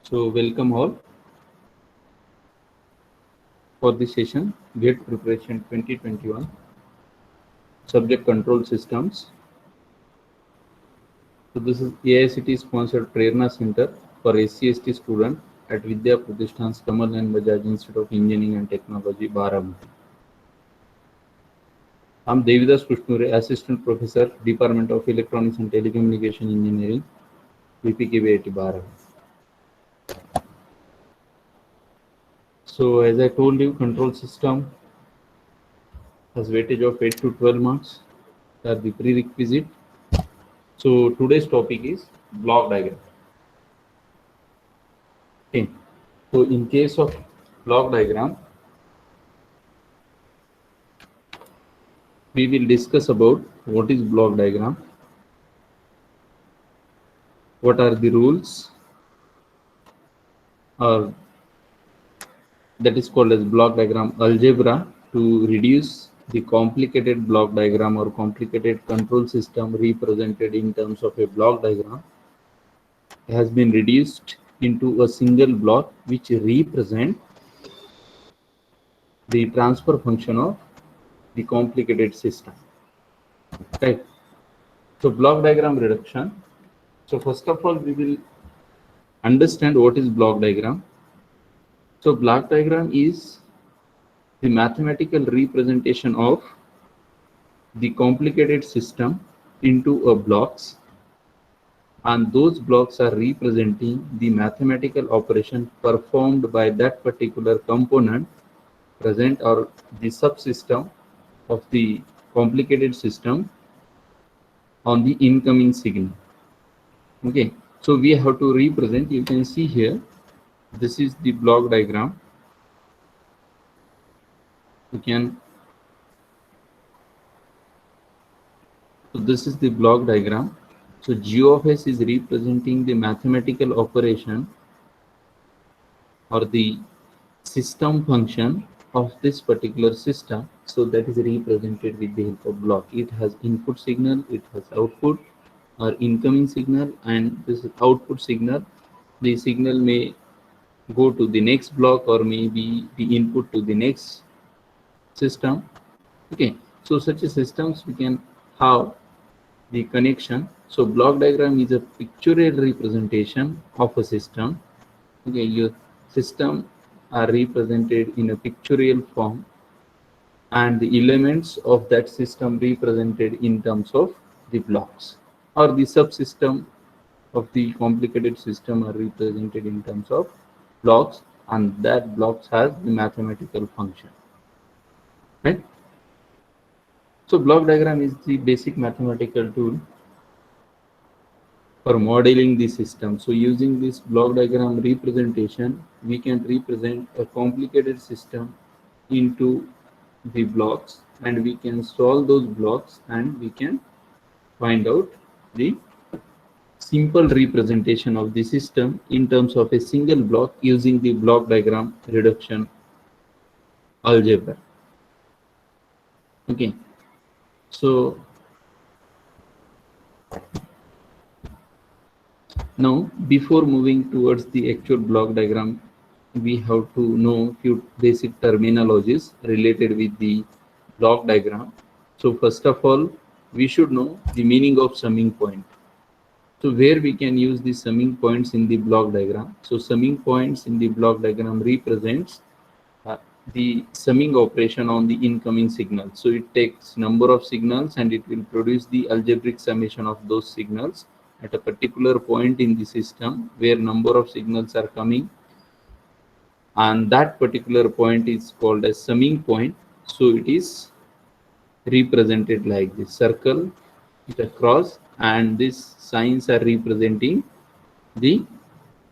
So welcome all for this session, GATE Preparation 2021, Subject Control Systems. So this is AICT sponsored Prerna Center for SC/ST student at Vidya Pratishthan's Kamal and Bajaj Institute of Engineering and Technology, Barabanki. I'm Devidas Kushnure, Assistant Professor, Department of Electronics and Telecommunication Engineering, VPKBIT Barabanki. So as I told you, control system has weightage of 8 to 12 marks. Are the prerequisite. So today's topic is block diagram. Okay. So in case of block diagram, we will discuss about what is block diagram, what are the rules, or that is called as block diagram algebra to reduce the complicated block diagram or complicated control system represented in terms of a block diagram has been reduced into a single block which represent the transfer function of the complicated system. Right. So block diagram reduction. So first of all, we will understand what is block diagram. So block diagram is the mathematical representation of the complicated system into a blocks, and those blocks are representing the mathematical operation performed by that particular component present or the subsystem of the complicated system on the incoming signal. Okay, so we have to represent, you can see here, this is the block diagram. You can, so this is the block diagram. So G of S is representing the mathematical operation or the system function of this particular system. So that is represented with the help of block. It has input signal, it has output or incoming signal, and this output signal, the signal may go to the next block or maybe the input to the next system. Okay, so such a systems we can have the connection. So block diagram is a pictorial representation of a system. Okay, your system are represented in a pictorial form, and the elements of that system represented in terms of the blocks, or the subsystem of the complicated system are represented in terms of blocks, and that blocks has the mathematical function. Right? So block diagram is the basic mathematical tool for modeling the system. So using this block diagram representation, we can represent a complicated system into the blocks, and we can solve those blocks, and we can find out the simple representation of the system in terms of a single block using the block diagram reduction algebra. Okay, so now before moving towards the actual block diagram, we have to know few basic terminologies related with the block diagram. So first of all, we should know the meaning of summing point. So where we can use the summing points in the block diagram. So summing points in the block diagram represents the summing operation on the incoming signal. So it takes number of signals and it will produce the algebraic summation of those signals at a particular point in the system where number of signals are coming, and that particular point is called as summing point. So it is represented like this: circle it across, and these signs are representing the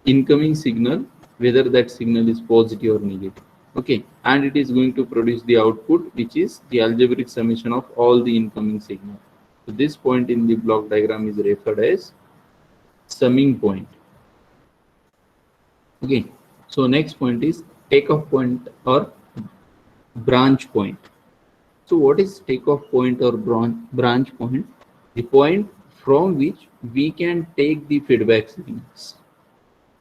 incoming signal, whether that signal is positive or negative. Okay, and it is going to produce the output, which is the algebraic summation of all the incoming signal. So this point in the block diagram is referred as summing point. Okay, so next point is takeoff point or branch point. So what is takeoff point or branch point? The point from which we can take the feedback signals.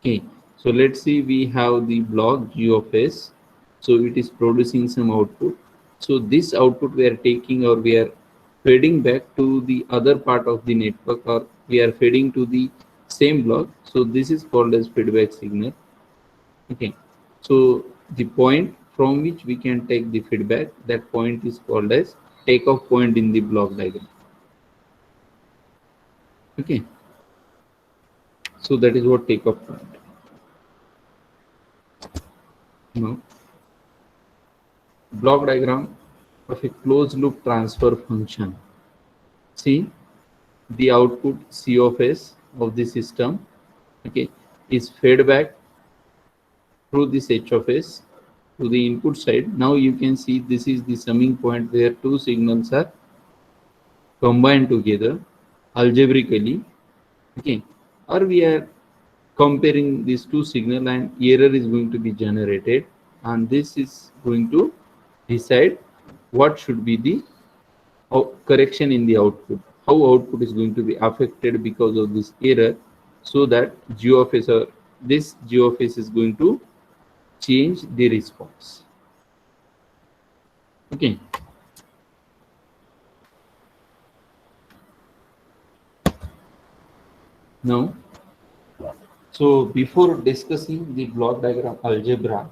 Okay, So let's see, we have the block G of S. So it is producing some output. So this output we are taking, or we are feeding back to the other part of the network, or we are feeding to the same block. So this is called as feedback signal. Okay. So the point from which we can take the feedback, that point is called as takeoff point in the block diagram. Okay. So that is what takeoff point. Now, block diagram of a closed loop transfer function. See, the output C of S of the system, okay, is fed back through this H of S to the input side. Now you can see this is the summing point where two signals are combined together algebraically, okay, or we are comparing these two signal, and error is going to be generated, and this is going to decide what should be the correction in the output, how output is going to be affected because of this error, so that G of S, or this G of S, is going to change the response. Okay. Now, so before discussing the block diagram algebra,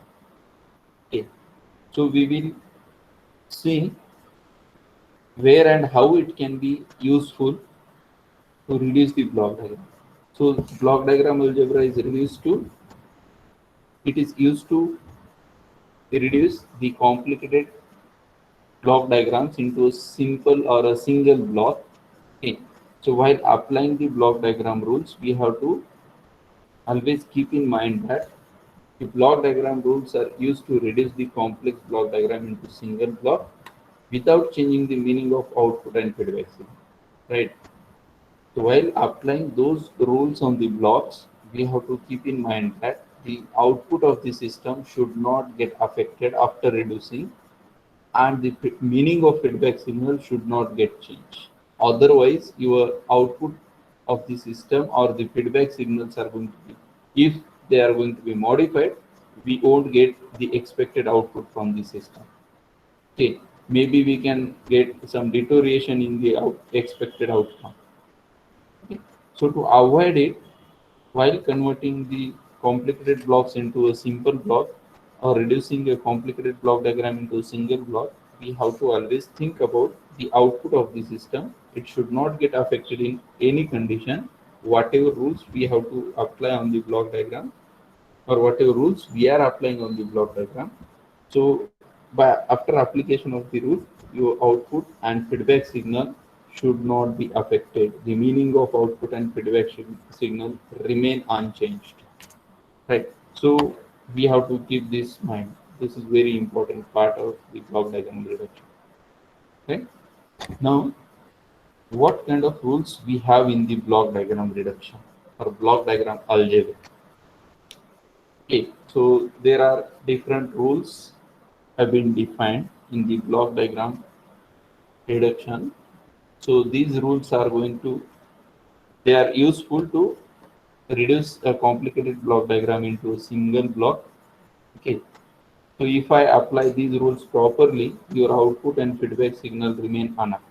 okay, so we will see where and how it can be useful to reduce the block diagram. So block diagram algebra is reduced to, it is used to reduce the complicated block diagrams into a simple or a single block. Okay. So while applying the block diagram rules, we have to always keep in mind that the block diagram rules are used to reduce the complex block diagram into single block without changing the meaning of output and feedback signal. Right. So while applying those rules on the blocks, we have to keep in mind that the output of the system should not get affected after reducing, and the meaning of feedback signal should not get changed. Otherwise, your output of the system or the feedback signals are going to be, if they are going to be modified, we won't get the expected output from the system. Okay, maybe we can get some deterioration in the expected outcome. Okay. So to avoid it, while converting the complicated blocks into a simple block, or reducing a complicated block diagram into a single block, we have to always think about the output of the system. It should not get affected in any condition. Whatever rules we have to apply on the block diagram, or whatever rules we are applying on the block diagram. So by after application of the rule, your output and feedback signal should not be affected. The meaning of output and feedback signal remain unchanged. Right. So we have to keep this in mind. This is very important part of the block diagram reduction. Right. Now, what kind of rules we have in the block diagram reduction or block diagram algebra? Okay, so there are different rules have been defined in the block diagram reduction. So these rules are going to, they are useful to reduce a complicated block diagram into a single block. Okay, so if I apply these rules properly, your output and feedback signal remain unaffected.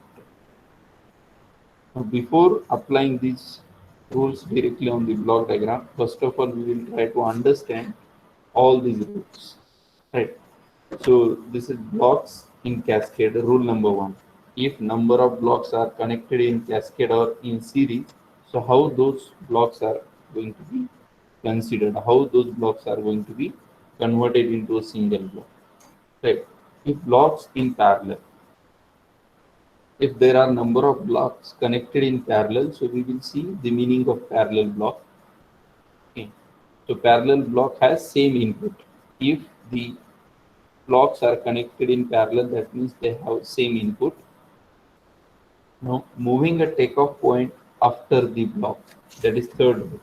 Now, before applying these rules directly on the block diagram, first of all, we will try to understand all these rules. Right. So this is blocks in cascade. Rule number one: if number of blocks are connected in cascade or in series, so how those blocks are going to be considered? How those blocks are going to be converted into a single block? Right. If blocks in parallel, if there are number of blocks connected in parallel, so we will see the meaning of parallel block. Okay. So parallel block has same input. If the blocks are connected in parallel, that means they have same input. Now moving a takeoff point after the block, that is third rule.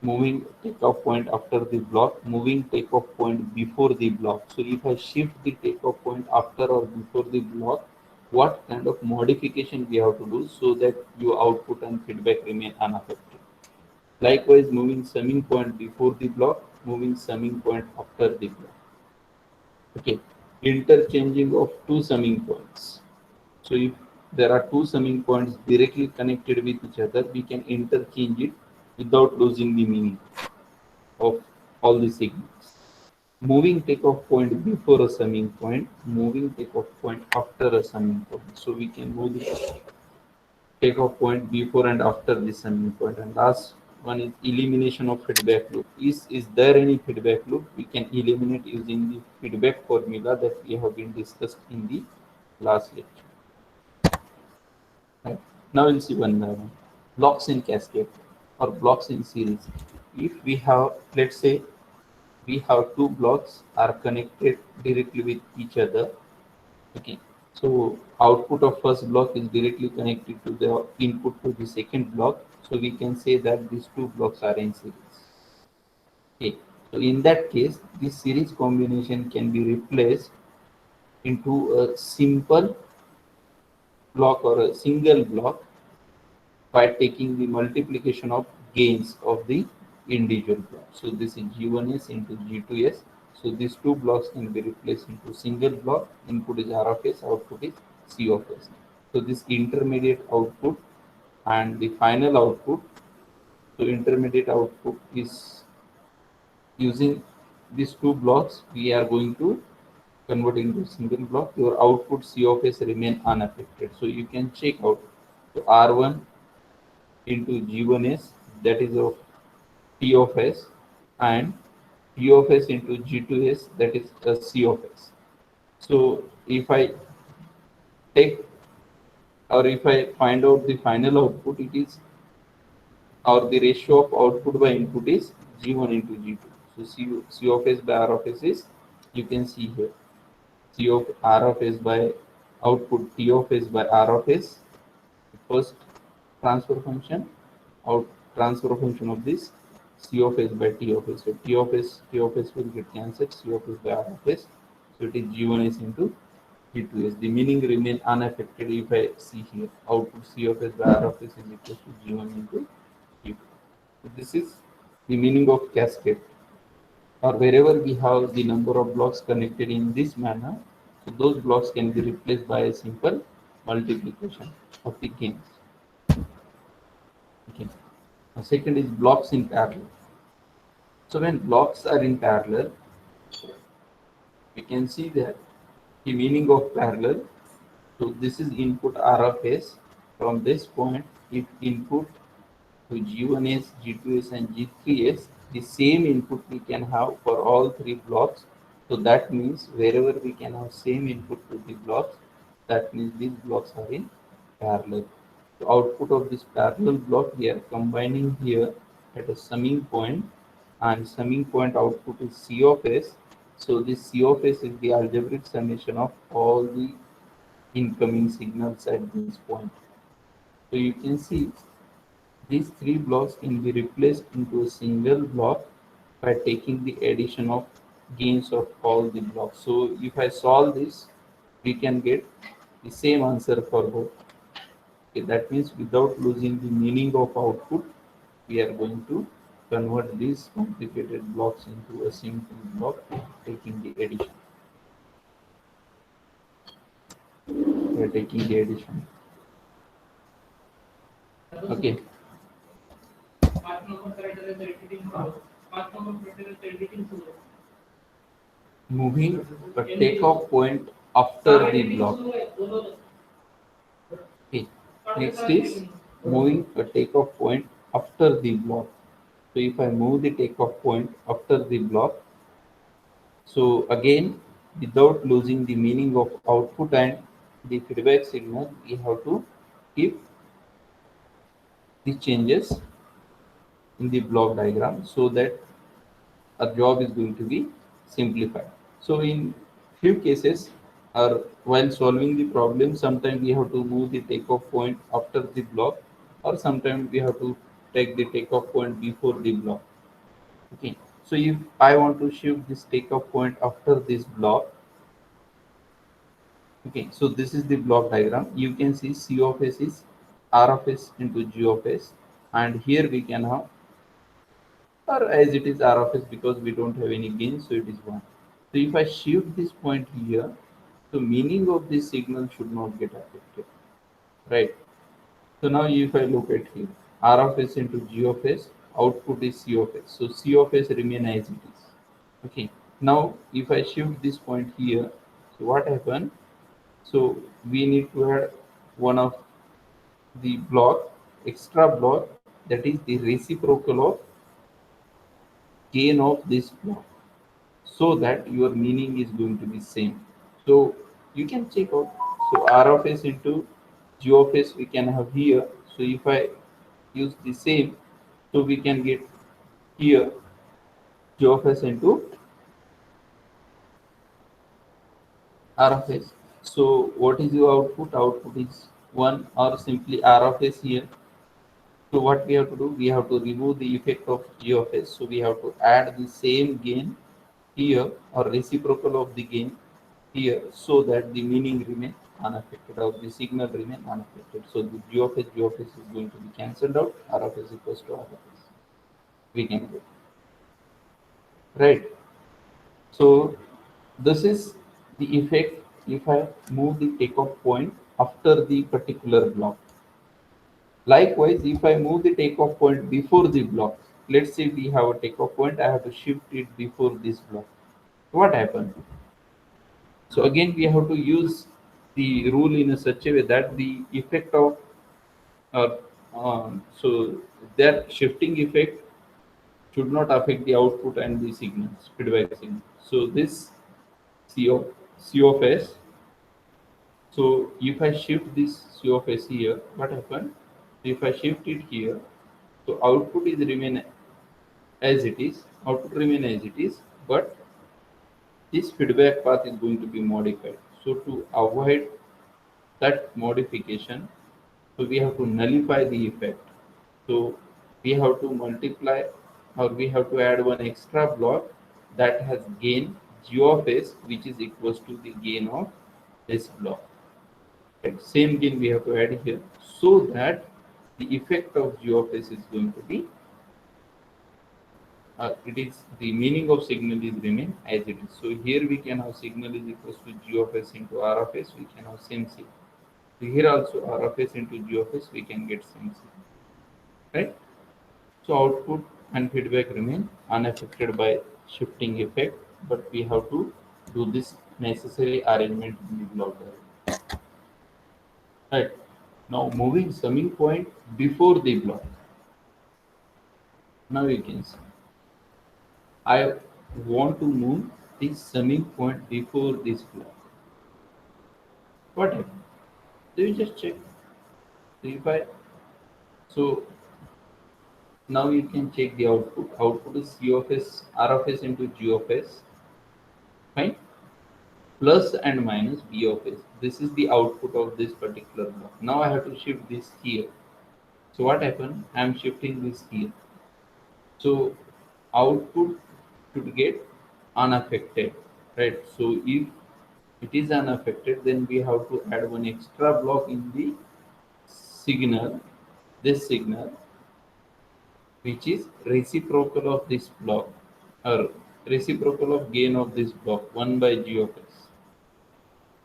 Moving takeoff point after the block, moving takeoff point before the block. So if I shift the takeoff point after or before the block, what kind of modification we have to do so that your output and feedback remain unaffected? Likewise, moving summing point before the block, moving summing point after the block. Okay, interchanging of two summing points. So if there are two summing points directly connected with each other, we can interchange it without losing the meaning of all the signals. Moving takeoff point before a summing point, moving takeoff point after a summing point. So we can move the takeoff point before and after the summing point. And last one is elimination of feedback loop. Is there any feedback loop? We can eliminate using the feedback formula that we have been discussed in the last lecture. Right. Now we'll see one by one. Blocks in cascade or blocks in series. If we have, let's say, we have two blocks are connected directly with each other. Okay, so output of first block is directly connected to the input to the second block. So we can say that these two blocks are in series. Okay, so in that case, this series combination can be replaced into a simple block or a single block by taking the multiplication of gains of the individual block. So this is G1s into G2s. So these two blocks can be replaced into single block. Input is R of S, output is C of S. So this intermediate output and the final output. So intermediate output is using these two blocks. We are going to convert into single block. Your output C of S remain unaffected. So you can check out. So R1 into G1s, that is of T of S, and T of S into G2s, that is C of S. So if I take or if I find out the final output, it is or the ratio of output by input is G1 into G2. So C of S by R of S is, you can see here, C of R of S by output T of S by R of S, first transfer function, out transfer function of this C of S by T of S. So T of S will get cancelled, C of S by R of S. So it is G1S into G2S. The meaning remain unaffected if I see here. Output C of S by R of S is equal to G1 into G2. So this is the meaning of cascade. Or wherever we have the number of blocks connected in this manner, so those blocks can be replaced by a simple multiplication of the gains. Okay. The second is blocks in parallel. So when blocks are in parallel, we can see that the meaning of parallel. So this is input R of S. From this point, if input to G1s, G2s, and G3s, the same input we can have for all three blocks. So that means wherever we can have same input to the blocks, that means these blocks are in parallel. So output of this parallel block we are combining here at a summing point, and summing point output is C of S. So this C of S is the algebraic summation of all the incoming signals at this point. So you can see these three blocks can be replaced into a single block by taking the addition of gains of all the blocks. So if I solve this, we can get the same answer for both. Okay, that means without losing the meaning of output, we are going to convert these complicated blocks into a simple block, taking the addition. We are taking the addition. Okay. Moving a takeoff point after the block. Okay. Next is moving a takeoff point after the block. So if I move the takeoff point after the block, so again, without losing the meaning of output and the feedback signal, we have to keep the changes in the block diagram so that our job is going to be simplified. So in few cases, or while solving the problem, sometimes we have to move the takeoff point after the block, or sometimes we have to take the takeoff point before the block. Okay. So if I want to shift this takeoff point after this block, okay, so this is the block diagram. You can see C of S is R of S into G of S, and here we can have or as it is R of s, because we don't have any gain, so it is 1. So if I shift this point here, the meaning of this signal should not get affected, right? So now if I look at here, R of s into G of s, output is C of s. So C of s remain as it is. Okay. Now if I shift this point here, so what happened? So we need to add one of the block, extra block, that is the reciprocal of gain of this block, so that your meaning is going to be same. So you can check out. So R of s into G of s we can have here. So if I use the same, so we can get here G of s into R of s. So what is your output? Output is 1, or simply R of s here. So what we have to do? We have to remove the effect of G of s. So we have to add the same gain here, or reciprocal of the gain here, so that the meaning remain unaffected, or the signal remain unaffected. So the G of s is going to be cancelled out. R of s equals to R of s. We can get, right. So this is the effect if I move the takeoff point after the particular block. Likewise, if I move the takeoff point before the block, let's say we have a takeoff point, I have to shift it before this block. What happened? So again, we have to use the rule in a such a way that the effect of uh, so that shifting effect should not affect the output and the signals, feedback signal. So this C of S. So if I shift this C of S here, what happened? If I shift it here, so output is remain as it is. Output remain as it is, but this feedback path is going to be modified. So to avoid that modification, so we have to nullify the effect. So we have to multiply, or we have to add one extra block that has gain G of s, which is equals to the gain of this block. Right? Same gain we have to add here, so that the effect of G of s is going to be, it is the meaning of signal is remain as it is. So here we can have signal is equals to G of s into R of s. We can have same signal. So here also R of s into G of s, we can get same signal, right? So output and feedback remain unaffected by shifting effect, but we have to do this necessary arrangement in the block diagram. Right. Now moving summing point before the block. Now you can see I want to move this summing point before this block. What happens? So you just check. So if I, so now you can check the output. Output is C of s, R of s into G of s. Fine. Plus and minus B of s. This is the output of this particular block. Now I have to shift this here. So what happened? I am shifting this here. So output should get unaffected, right? So if it is unaffected, then we have to add one extra block in the signal, this signal, which is reciprocal of this block, or reciprocal of gain of this block, 1 by G of s.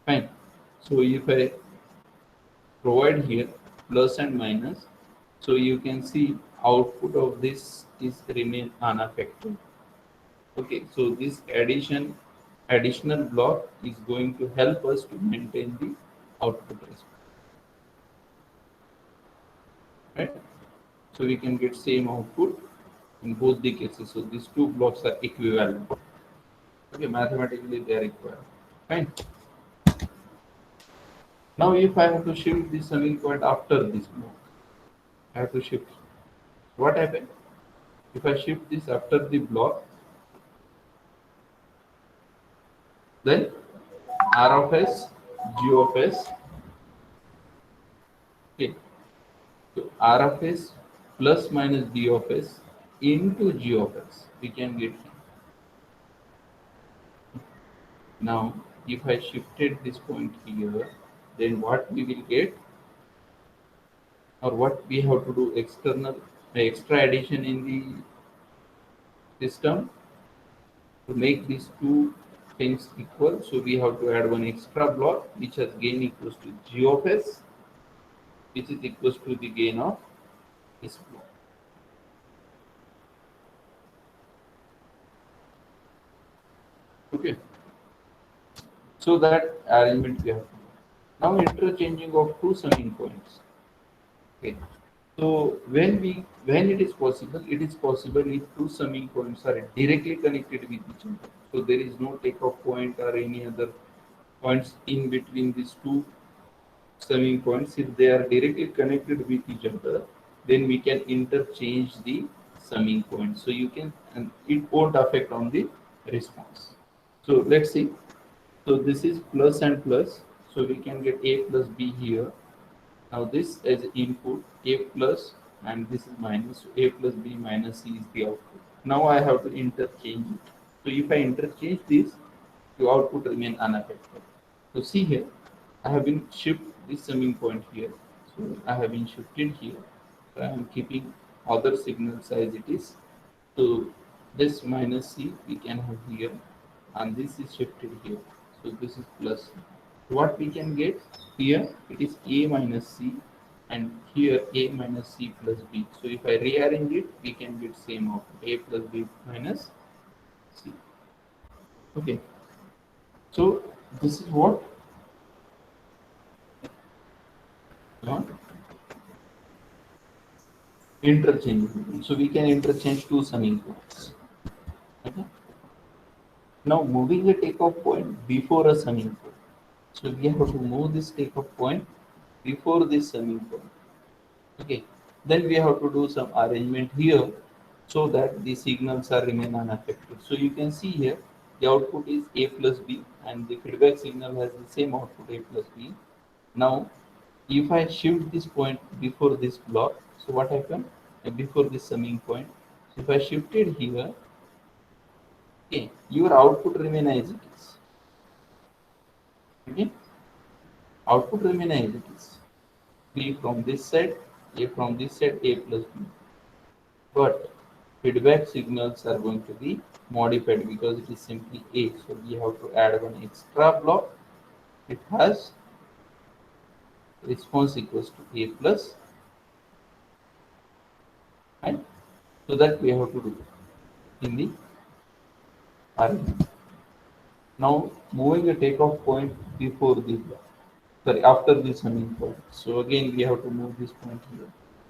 Fine. So if I provide here plus and minus, so you can see output of this is remain unaffected. Okay, so this additional block is going to help us to maintain the output response, right? So we can get same output in both the cases. So these two blocks are equivalent. Okay, mathematically they are equivalent. Fine. Now if I have to shift the summing point after this block, I have to shift. What happened? If I shift this after the block, then R of s, G of s, okay. So R of s plus minus D of s into G of s, we can get. Now, if I shifted this point here, then what we will get, or what we have to do extra addition in the system to make these two things equal. So we have to add one extra block which has gain equals to g of s, which is equals to the gain of this block. Okay. So that arrangement we have to do. Now interchanging of two summing points. Okay. So when it is possible if two summing points are directly connected with each other. So there is no takeoff point or any other points in between these two summing points. If they are directly connected with each other, then we can interchange the summing points. So you can, and it won't affect on the response. So let's see. So this is plus and plus. So we can get a plus b here. Now this as input a plus and this is minus. So a plus b minus c is the output. Now I have to interchange it. So if I interchange this, the output remain unaffected. So see here, I have been shift this summing point here. So I have been shifted here. So I am keeping other signals as it is. So this minus c we can have here and this is shifted here. So this is plus. What we can get here, it is a minus c and here a minus c plus b. So if I rearrange it, we can get same output a plus b minus c. Okay. So this is what interchange. So we can interchange two summing points. Okay. Now moving the takeoff point before a summing point. So we have to move this takeoff point before this summing point. Okay. Then we have to do some arrangement here so that the signals are remain unaffected. So you can see here the output is a plus b and the feedback signal has the same output a plus b. Now if I shift this point before this block, so what happened before this summing point? So if I shifted here, okay, your output remain as it is. Okay, output remain as it is. B from this side, A from this side, A plus B. But feedback signals are going to be modified because it is simply A. So we have to add one extra block. It has response equals to A plus, and so that we have to do in the arrangement. Now moving a takeoff point before the block, sorry, after the summing point. So again we have to move this point here.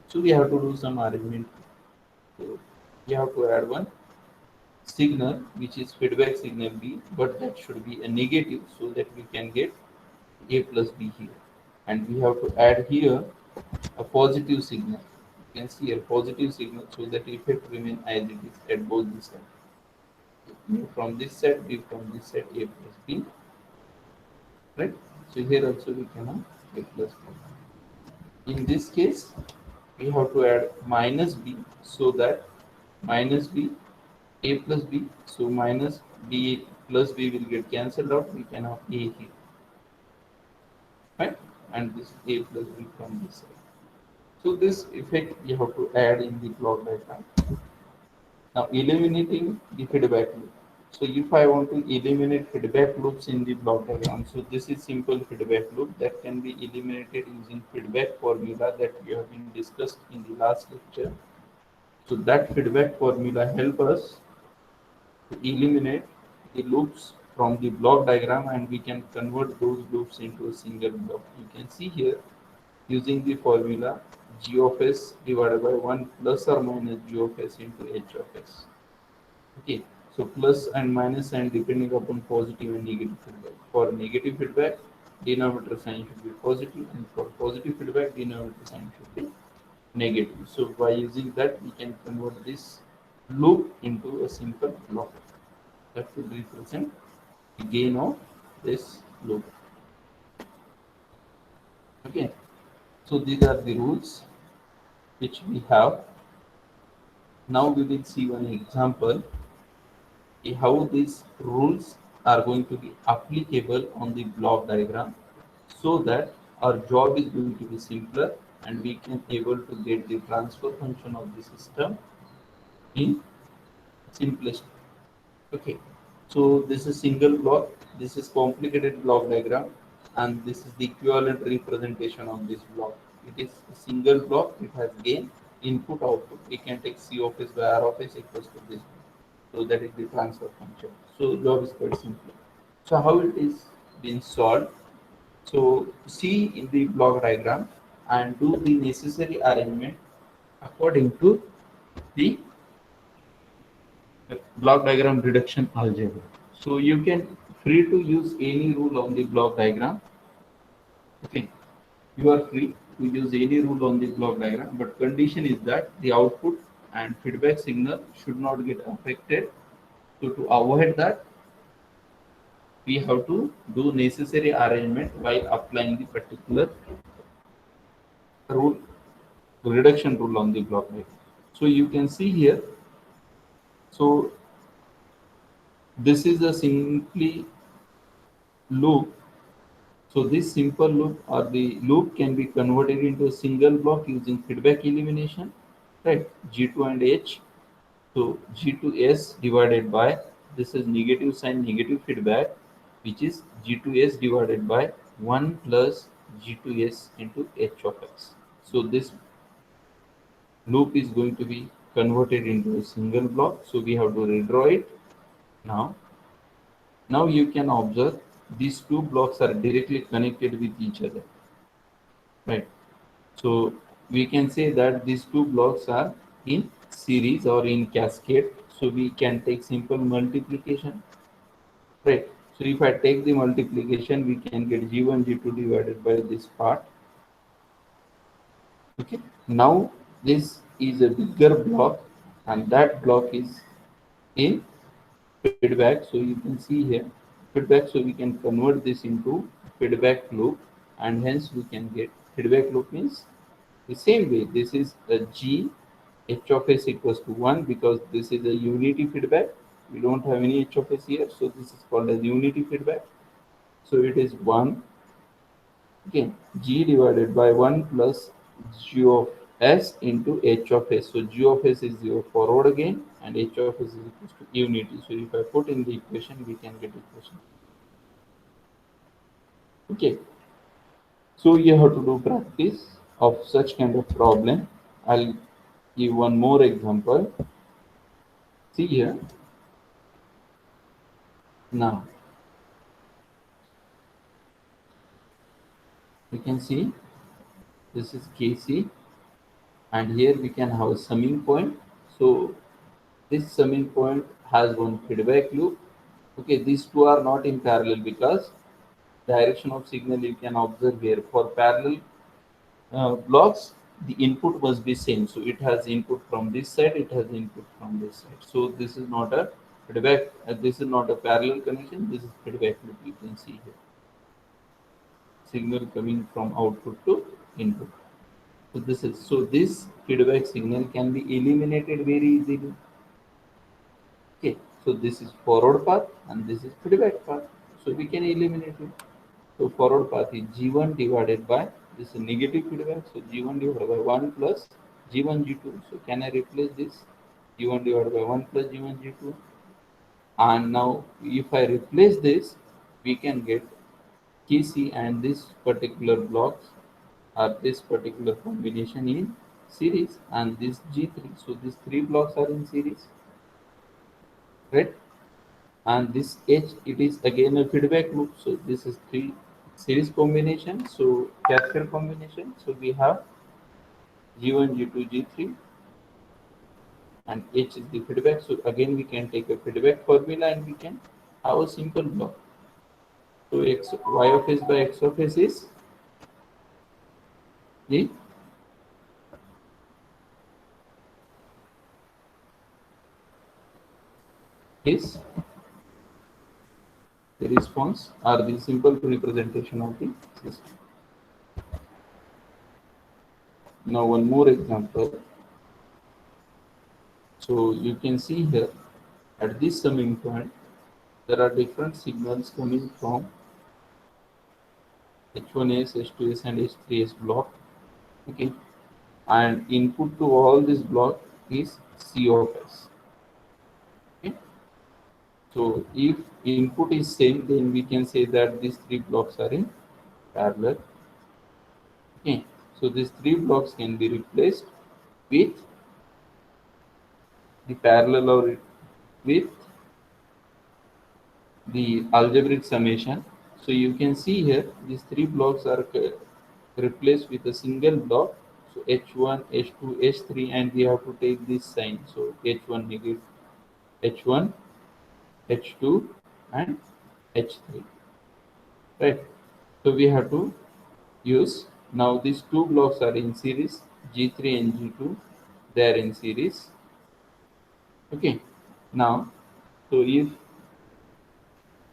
So we have to do some arrangement. So we have to add one signal which is feedback signal B, but that should be a negative so that we can get A plus B here. And we have to add here a positive signal. You can see a positive signal so that effect remain as it is at both the sides. A from this side, B from this side, A plus B. Right? So here also we can have A plus B. In this case, we have to add minus B so that minus B a plus b, so minus b plus b will get cancelled out, we can have a here, right? And this a plus b from this side. So this effect you have to add in the block diagram. Now eliminating the feedback loop. So if I want to eliminate feedback loops in the block diagram, so this is simple feedback loop that can be eliminated using feedback formula that we have been discussed in the last lecture. So that feedback formula help us to eliminate the loops from the block diagram and we can convert those loops into a single block. You can see here using the formula g of s divided by 1 plus or minus g of s into h of s. Okay, so plus and minus sign depending upon positive and negative feedback. For negative feedback, denominator sign should be positive, and for positive feedback, denominator sign should be negative. So by using that, we can convert this loop into a simple block that should represent the gain of this loop. Okay, so these are the rules which we have. Now we will see one example how these rules are going to be applicable on the block diagram so that our job is going to be simpler and we can able to get the transfer function of the system in simplest. Okay, so this is single block, this is complicated block diagram, and this is the equivalent representation of this block. It is a single block, it has gain, input, output. We can take C of S by R of S equals to this. So that is the transfer function. So job is quite simple. So how it is being solved? So see in the block diagram and do the necessary arrangement according to the block diagram reduction algebra. So you can free to use any rule on the block diagram. Okay, you are free to use any rule on the block diagram, but condition is that the output and feedback signal should not get affected. So to avoid that, we have to do necessary arrangement while applying the particular rule, reduction rule on the block diagram. So you can see here. So this is a simply loop. So this simple loop or the loop can be converted into a single block using feedback elimination, right? G2 and H. So G2S divided by, this is negative sign negative feedback, which is G2S divided by 1 plus G2S into H of X. So this loop is going to be converted into a single block. So we have to redraw it now. Now you can observe these two blocks are directly connected with each other, right? So we can say that these two blocks are in series or in cascade. So we can take simple multiplication, right? So if I take the multiplication, we can get G1, G2 divided by this part. Okay. Now this is a bigger block and that block is in feedback. So you can see here feedback. So we can convert this into feedback loop and hence we can get feedback loop means the same way. This is a G H of S equals to 1 because this is a unity feedback. We don't have any H of S here. So this is called as unity feedback. So it is 1 again G divided by 1 plus G of S into H of S. So G of S is your forward again and H of S is equals to unity. So if I put in the equation, we can get equation. Okay. So you have to do practice of such kind of problem. I'll give one more example. See here. Now you can see this is KC and here we can have a summing point. So this summing point has one feedback loop. Okay, these two are not in parallel because direction of signal you can observe here. For parallel blocks, the input must be same. So it has input from this side, it has input from this side. So this is not a feedback, this is not a parallel connection, this is feedback loop you can see here. Signal coming from output to input. So this feedback signal can be eliminated very easily. Okay, so this is forward path and this is feedback path. So we can eliminate it. So forward path is G1 divided by this is negative feedback. So G1 divided by 1 plus G1 G2. So can I replace this? G1 divided by 1 plus G1 G2. And now if I replace this, we can get KC and this particular blocks or this particular combination in series and this G3. So these three blocks are in series, right? And this H, it is again a feedback loop. So this is three series combination. So cascade combination. So we have G1, G2, G3 and H is the feedback. So again we can take a feedback formula and we can have a simple block. So Y of S by X of S is the is the response or the simple representation of the system. Now one more example. So you can see here at this summing point there are different signals coming from H1S, H2S and H3S block. Okay, and input to all this block is C of S. So if input is same, then we can say that these three blocks are in parallel. Okay, so these three blocks can be replaced with the parallel or with the algebraic summation. So you can see here these three blocks are replaced with a single block. So H1, H2, H3, and we have to take this sign. So H1 negative, H1, H2, and H3. Right. So we have to use now these two blocks are in series, G3 and G2. They are in series. Okay. Now, so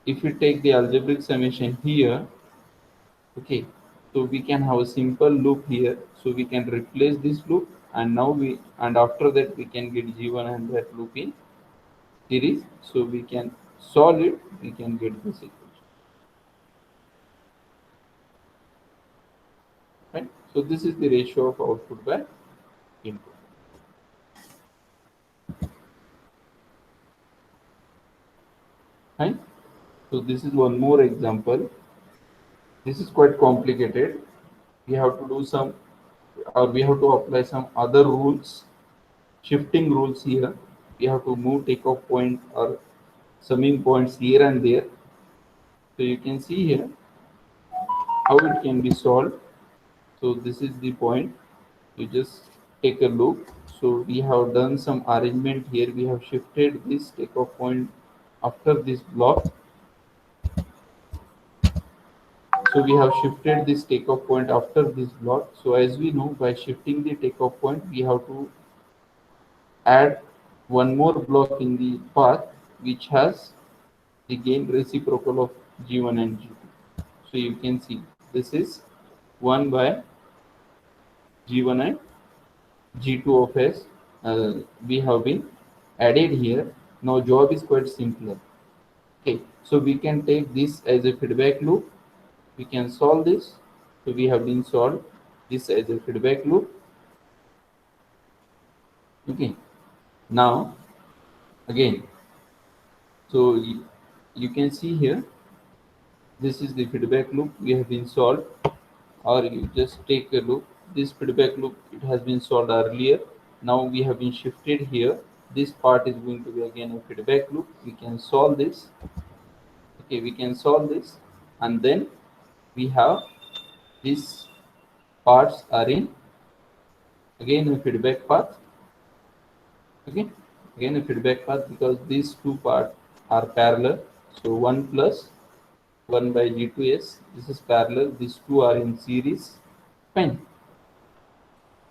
if we take the algebraic summation here, okay, so we can have a simple loop here. So we can replace this loop, and now and after that we can get G1 and that loop in series. So we can solve it, we can get this equation. Right? So this is the ratio of output by input. Right? So this is one more example. This is quite complicated. We have to do some, or we have to apply some other rules, shifting rules here. We have to move takeoff point or summing points here and there. So you can see here how it can be solved. So this is the point. You just take a look. So we have done some arrangement here. We have shifted this takeoff point after this block. So we have shifted this takeoff point after this block. So as we know, by shifting the takeoff point, we have to add one more block in the path which has the gain reciprocal of G1 and G2. So you can see this is 1 by G1 and G2 of S. We have been added here. Now job is quite simpler. Okay, so we can take this as a feedback loop. We can solve this. So we have been solved this as a feedback loop. Okay, now again, so you can see here this is the feedback loop we have been solved, or you just take a look. This feedback loop, it has been solved earlier. Now we have been shifted here. This part is going to be again a feedback loop. We can solve this. Okay, we can solve this, and then we have these parts are in again a feedback path. Okay, again a feedback path because these two parts are parallel. So 1 plus 1 by G2S, this is parallel, these two are in series. Fine.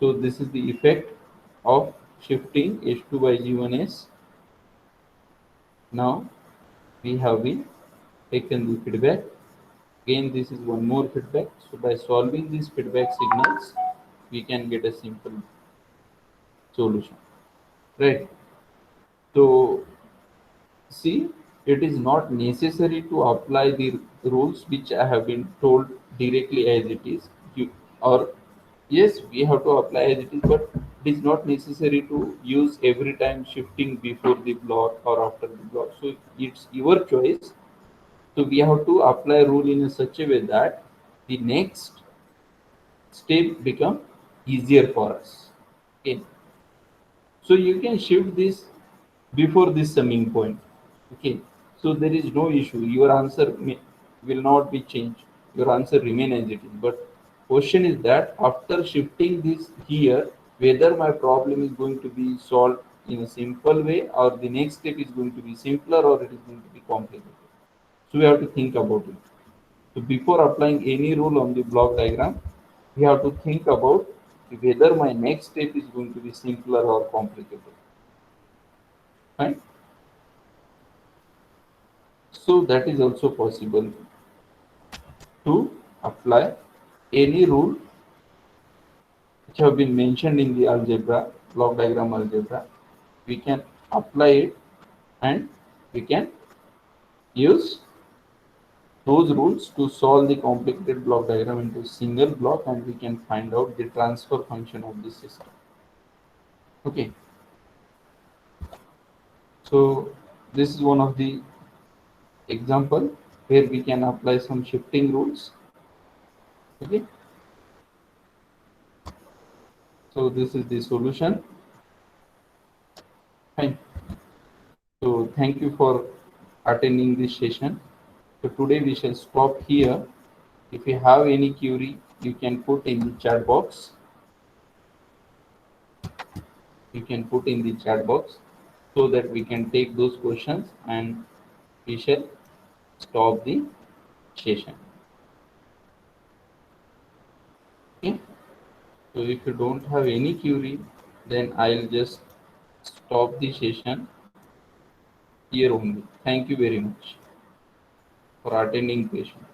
So this is the effect of shifting H2 by G1S. Now we have been taken the feedback. Again, this is one more feedback. So by solving these feedback signals, we can get a simple solution. Right. So see, it is not necessary to apply the rules which I have been told directly as it is. Or yes, we have to apply as it is, but it is not necessary to use every time shifting before the block or after the block. So it's your choice. So we have to apply rule in a such a way that the next step become easier for us. Okay. So you can shift this before this summing point. Okay. So there is no issue. Your answer will not be changed. Your answer remain as it is. But question is that after shifting this here, whether my problem is going to be solved in a simple way, or the next step is going to be simpler, or it is going to be complicated. So we have to think about it. So before applying any rule on the block diagram, we have to think about whether my next step is going to be simpler or complicated. Right? So that is also possible to apply any rule which have been mentioned in the algebra, block diagram algebra. We can apply it, and we can use those rules to solve the complicated block diagram into a single block, and we can find out the transfer function of the system. Okay. So this is one of the example where we can apply some shifting rules. Okay, so this is the solution. Fine. So thank you for attending this session. So today we shall stop here. If you have any query, you can put in the chat box. You can put in the chat box so that we can take those questions and we shall stop the session. Okay. So if you don't have any query, then I'll just stop the session here only. Thank you very much for attending the session.